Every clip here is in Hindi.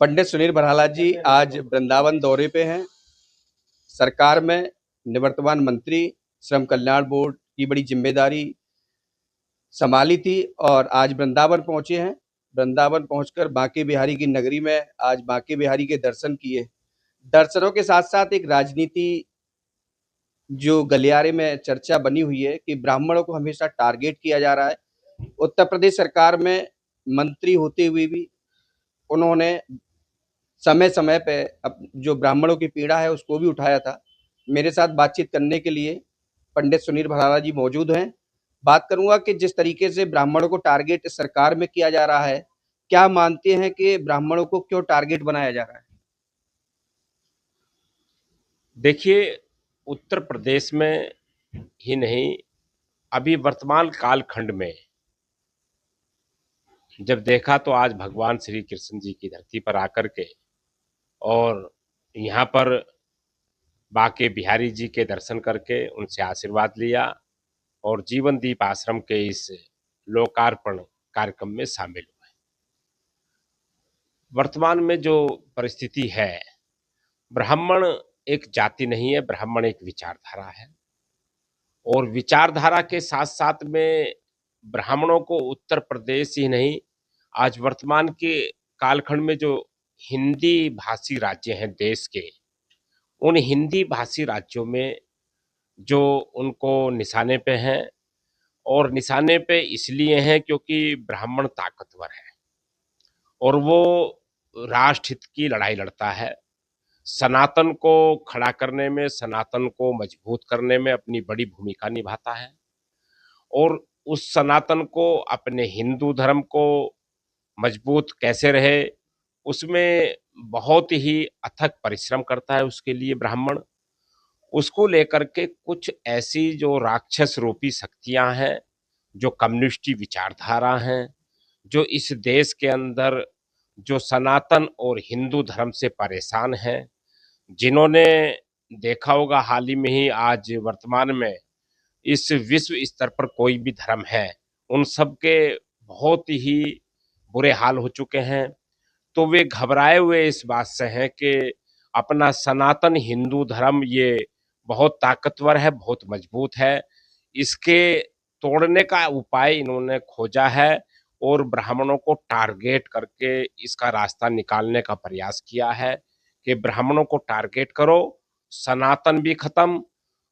पंडित सुनील भराला जी आज वृंदावन दौरे पे हैं। सरकार में निवर्तमान मंत्री, श्रम कल्याण बोर्ड की बड़ी जिम्मेदारी संभाली थी और आज वृंदावन पहुंचे हैं। वृंदावन पहुंचकर बांके बिहारी की नगरी में आज बांके बिहारी के दर्शन किए। दर्शनों के साथ साथ एक राजनीति जो गलियारे में चर्चा बनी हुई है कि ब्राह्मणों को हमेशा टारगेट किया जा रहा है। उत्तर प्रदेश सरकार में मंत्री होते हुए भी उन्होंने समय समय पे जो ब्राह्मणों की पीड़ा है उसको भी उठाया था। मेरे साथ बातचीत करने के लिए पंडित सुनील भराला जी मौजूद हैं। बात करूंगा कि जिस तरीके से ब्राह्मणों को टारगेट सरकार में किया जा रहा है, क्या मानते हैं कि ब्राह्मणों को क्यों टारगेट बनाया जा रहा है? देखिए, उत्तर प्रदेश में ही नहीं, अभी वर्तमान कालखंड में जब देखा तो आज भगवान श्री कृष्ण जी की धरती पर आकर के और यहाँ पर बांके बिहारी जी के दर्शन करके उनसे आशीर्वाद लिया और जीवन दीप आश्रम के इस लोकार्पण कार्यक्रम में शामिल हुए। वर्तमान में जो परिस्थिति है, ब्राह्मण एक जाति नहीं है, ब्राह्मण एक विचारधारा है और विचारधारा के साथ साथ में ब्राह्मणों को उत्तर प्रदेश ही नहीं, आज वर्तमान के कालखंड में जो हिंदी भाषी राज्य हैं देश के, उन हिंदी भाषी राज्यों में जो उनको निशाने पे हैं और निशाने पे इसलिए हैं क्योंकि ब्राह्मण ताकतवर है और वो राष्ट्र हित की लड़ाई लड़ता है। सनातन को खड़ा करने में, सनातन को मजबूत करने में अपनी बड़ी भूमिका निभाता है और उस सनातन को, अपने हिंदू धर्म को मजबूत कैसे रहे, उसमें बहुत ही अथक परिश्रम करता है। उसके लिए ब्राह्मण, उसको लेकर के कुछ ऐसी जो राक्षस रूपी शक्तियां हैं, जो कम्युनिस्टी विचारधारा हैं, जो इस देश के अंदर जो सनातन और हिंदू धर्म से परेशान हैं, जिन्होंने देखा होगा हाल ही में ही आज वर्तमान में इस विश्व स्तर पर कोई भी धर्म है, उन सब के बहुत ही बुरे हाल हो चुके हैं। तो वे घबराए हुए इस बात से हैं कि अपना सनातन हिंदू धर्म ये बहुत ताकतवर है, बहुत मजबूत है, इसके तोड़ने का उपाय इन्होंने खोजा है और ब्राह्मणों को टारगेट करके इसका रास्ता निकालने का प्रयास किया है कि ब्राह्मणों को टारगेट करो, सनातन भी खत्म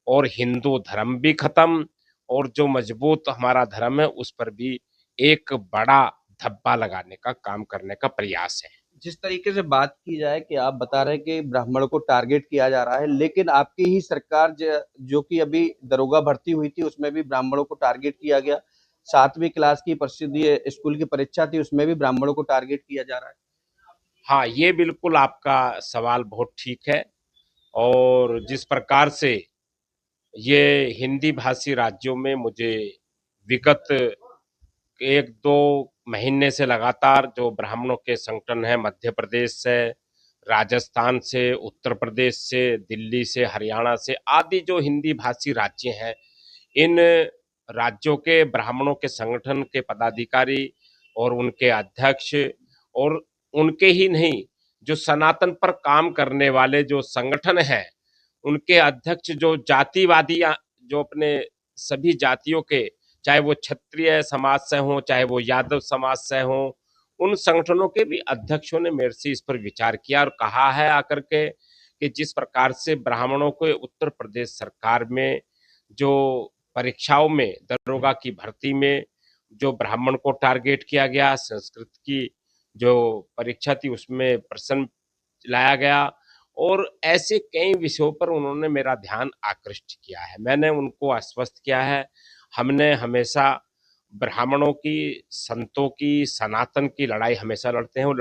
और हिंदू धर्म भी खत्म और जो मजबूत हमारा धर्म है उस पर भी एक बड़ा धब्बा लगाने का काम करने का प्रयास है। जिस तरीके से बात की जाए कि आप बता रहे हैं कि ब्राह्मणों को टारगेट किया जा रहा है, लेकिन आपकी ही सरकार जो कि अभी दरोगा भर्ती हुई थी उसमें भी ब्राह्मणों को टारगेट किया गया। 7वीं क्लास की प्रसिद्ध स्कूल की परीक्षा थी, उसमें भी ब्राह्मणों को टारगेट किया जा रहा है। हाँ, ये बिल्कुल आपका सवाल बहुत ठीक है और जिस प्रकार से ये हिंदी भाषी राज्यों में मुझे विगत 1-2 महीने से लगातार जो ब्राह्मणों के संगठन है, मध्य प्रदेश से, राजस्थान से, उत्तर प्रदेश से, दिल्ली से, हरियाणा से आदि जो हिंदी भाषी राज्य हैं, इन राज्यों के ब्राह्मणों के संगठन के पदाधिकारी और उनके अध्यक्ष और उनके ही नहीं, जो सनातन पर काम करने वाले जो संगठन हैं, उनके अध्यक्ष जो जातिवादी जो अपने सभी जातियों के, चाहे वो क्षत्रिय समाज से हों, चाहे वो यादव समाज से हों, उन संगठनों के भी अध्यक्षों ने मेरे से इस पर विचार किया और कहा है आकर के कि जिस प्रकार से ब्राह्मणों को उत्तर प्रदेश सरकार में जो परीक्षाओं में, दरोगा की भर्ती में जो ब्राह्मण को टारगेट किया गया, संस्कृत की जो परीक्षा थी उसमें प्रश्न लाया गया और ऐसे कई विषयों पर उन्होंने मेरा ध्यान आकृष्ट किया है। मैंने उनको आश्वस्त किया है, हमने हमेशा ब्राह्मणों की, संतों की, सनातन की लड़ाई हमेशा लड़ते हैं और